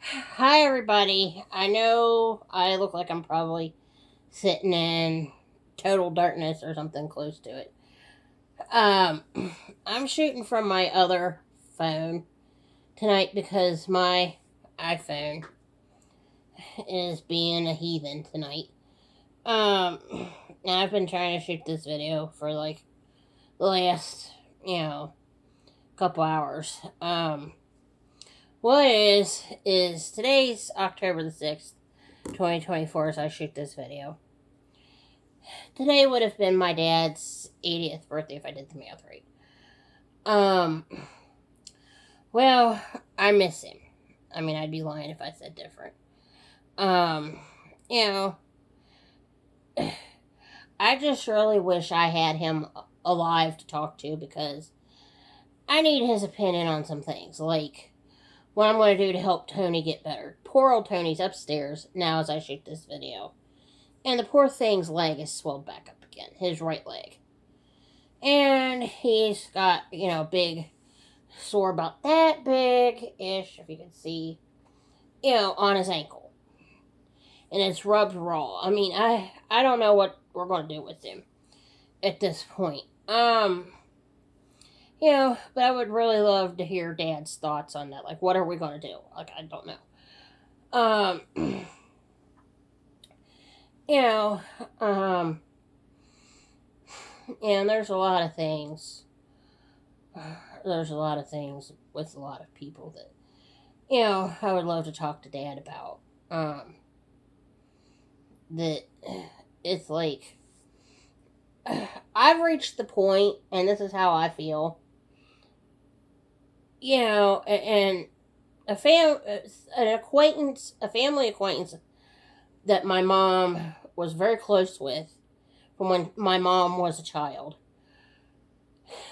Hi, everybody. I know I look like I'm probably sitting in total darkness or something close to it. Um, I'm shooting from my other phone tonight because my iPhone is being a heathen tonight. Um, and I've been trying to shoot this video for like the last, you know, couple hours. What it is today's October the 6th, 2024 as I shoot this video. Today would have been my dad's 80th birthday if I did the math right. Um, well, I miss him. I mean, I'd be lying if I said different. Um, you know, I just really wish I had him alive to talk to because I need his opinion on some things, like what I'm going to do to help Tony get better. Poor old Tony's upstairs now as I shoot this video. And the poor thing's leg is swelled back up again, his right leg. And he's got, big sore about that big ish, if you can see, on his ankle. And it's rubbed raw. I mean, I don't know what we're going to do with him at this point. But I would really love to hear Dad's thoughts on that. Like, what are we going to do? Like, I don't know. Um, you know, um, and there's a lot of things. There's a lot of things with a lot of people that, I would love to talk to Dad about. That it's like I've reached the point, and this is how I feel. And an acquaintance, a family acquaintance that my mom was very close with from when my mom was a child.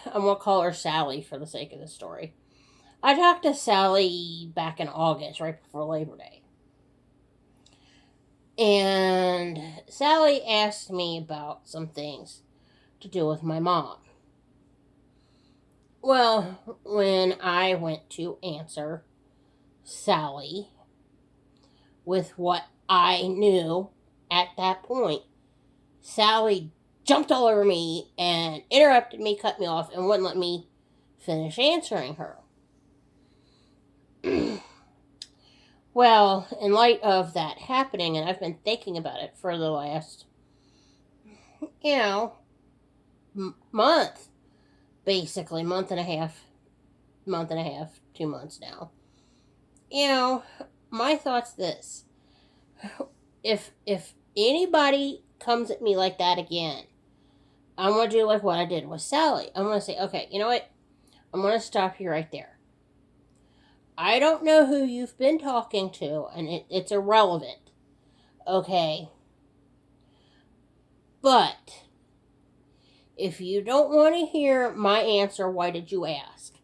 I'm gonna call her Sally for the sake of the story. I talked to Sally back in August, right before Labor Day. And Sally asked me about some things to do with my mom. Well, when I went to answer Sally with what I knew at that point, Sally jumped all over me and interrupted me, cut me off, and wouldn't let me finish answering her. Well, in light of that happening, and I've been thinking about it for the last, month, basically, month and a half, 2 months now. My thought's this. If anybody comes at me like that again, I'm going to do like what I did with Sally. I'm going to say, okay, you know what? I'm going to stop you right there. I don't know who you've been talking to, and it's irrelevant. Okay? But if you don't want to hear my answer, why did you ask?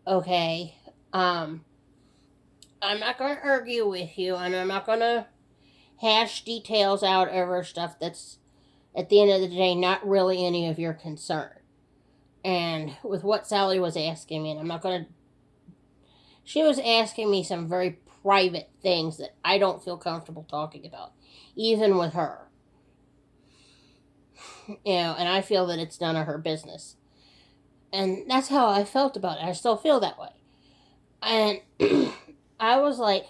Okay? I'm not going to argue with you, and I'm not going to hash details out over stuff that's, at the end of the day, not really any of your concern. And with what Sally was asking me, and I'm not going to. She was asking me some very private things that I don't feel comfortable talking about, even with her. And I feel that it's none of her business. And that's how I felt about it. I still feel that way. And I was like,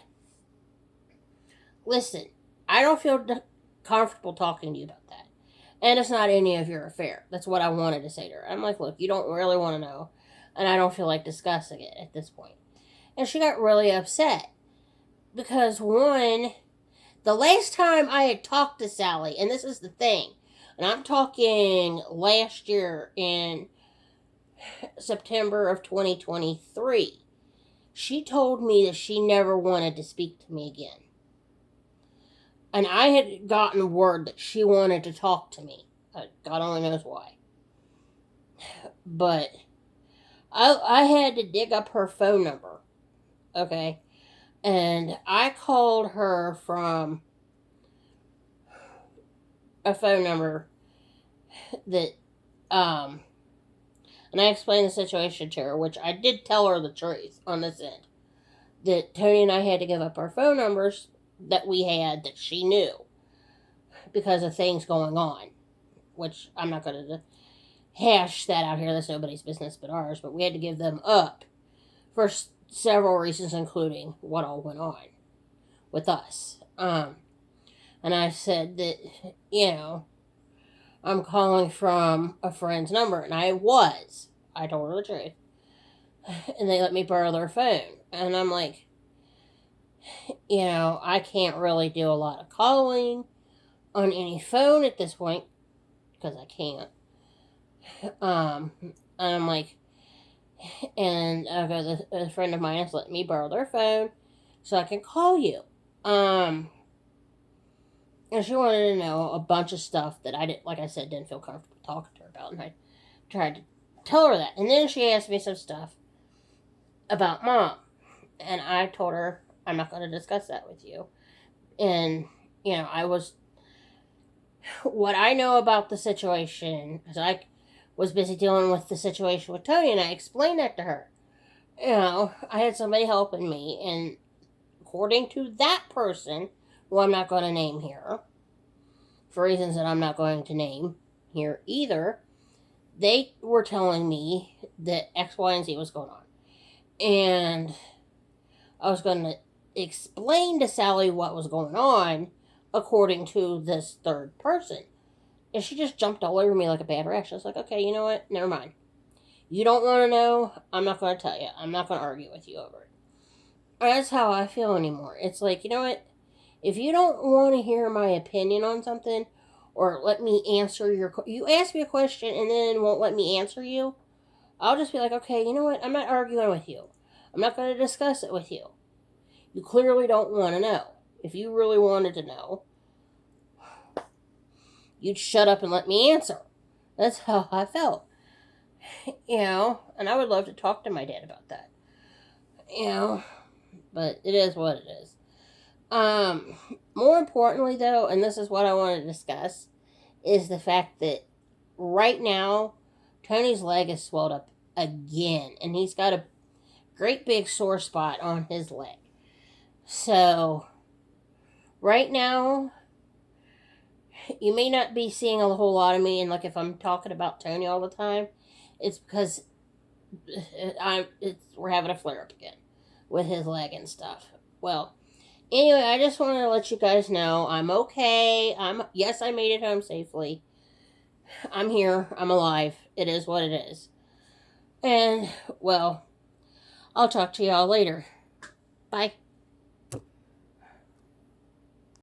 listen, I don't feel comfortable talking to you about that. And it's not any of your affair. That's what I wanted to say to her. I'm like, look, you don't really want to know. And I don't feel like discussing it at this point. And she got really upset. Because, one, the last time I had talked to Sally, and this is the thing, and I'm talking last year in September of 2023, she told me that she never wanted to speak to me again. And I had gotten word that she wanted to talk to me. God only knows why. But I had to dig up her phone number. Okay? And I called her from a phone number that, and I explained the situation to her, which I did tell her the truth on this end. that Tony and I had to give up our phone numbers that we had that she knew because of things going on, which I'm not going to hash that out here. That's nobody's business but ours. But we had to give them up for several reasons, including what all went on with us. And I said that, I'm calling from a friend's number, and I told her the truth. And they let me borrow their phone. And I'm like, I can't really do a lot of calling on any phone at this point because I can't. And I'm like, and a friend of mine has let me borrow their phone so I can call you. And she wanted to know a bunch of stuff that I didn't, like I said, didn't feel comfortable talking to her about, and I tried to tell her that. And then she asked me some stuff about Mom, and I told her I'm not going to discuss that with you. And what I know about the situation, because I was busy dealing with the situation with Tony, and I explained that to her. I had somebody helping me, and according to that person, who I'm not going to name here, for reasons that I'm not going to name here either, they were telling me that X, Y, and Z was going on. And I was going to explain to Sally what was going on according to this third person. And she just jumped all over me like a bad rash. I was like, okay, you know what? Never mind. You don't want to know. I'm not going to tell you. I'm not going to argue with you over it. That's how I feel anymore. It's like, you know what? If you don't want to hear my opinion on something, or let me answer you ask me a question and then won't let me answer you, I'll just be like, okay, you know what? I'm not arguing with you. I'm not going to discuss it with you. You clearly don't want to know. If you really wanted to know, you'd shut up and let me answer. That's how I felt. And I would love to talk to my dad about that. But it is what it is. More importantly, though, and this is what I want to discuss, is the fact that right now, Tony's leg is swelled up again, and he's got a great big sore spot on his leg. So, right now, you may not be seeing a whole lot of me, and like if I'm talking about Tony all the time, it's because we're having a flare up again with his leg and stuff. Well, anyway, I just wanted to let you guys know I'm okay. Yes, I made it home safely. I'm here. I'm alive. It is what it is. And, well, I'll talk to y'all later. Bye.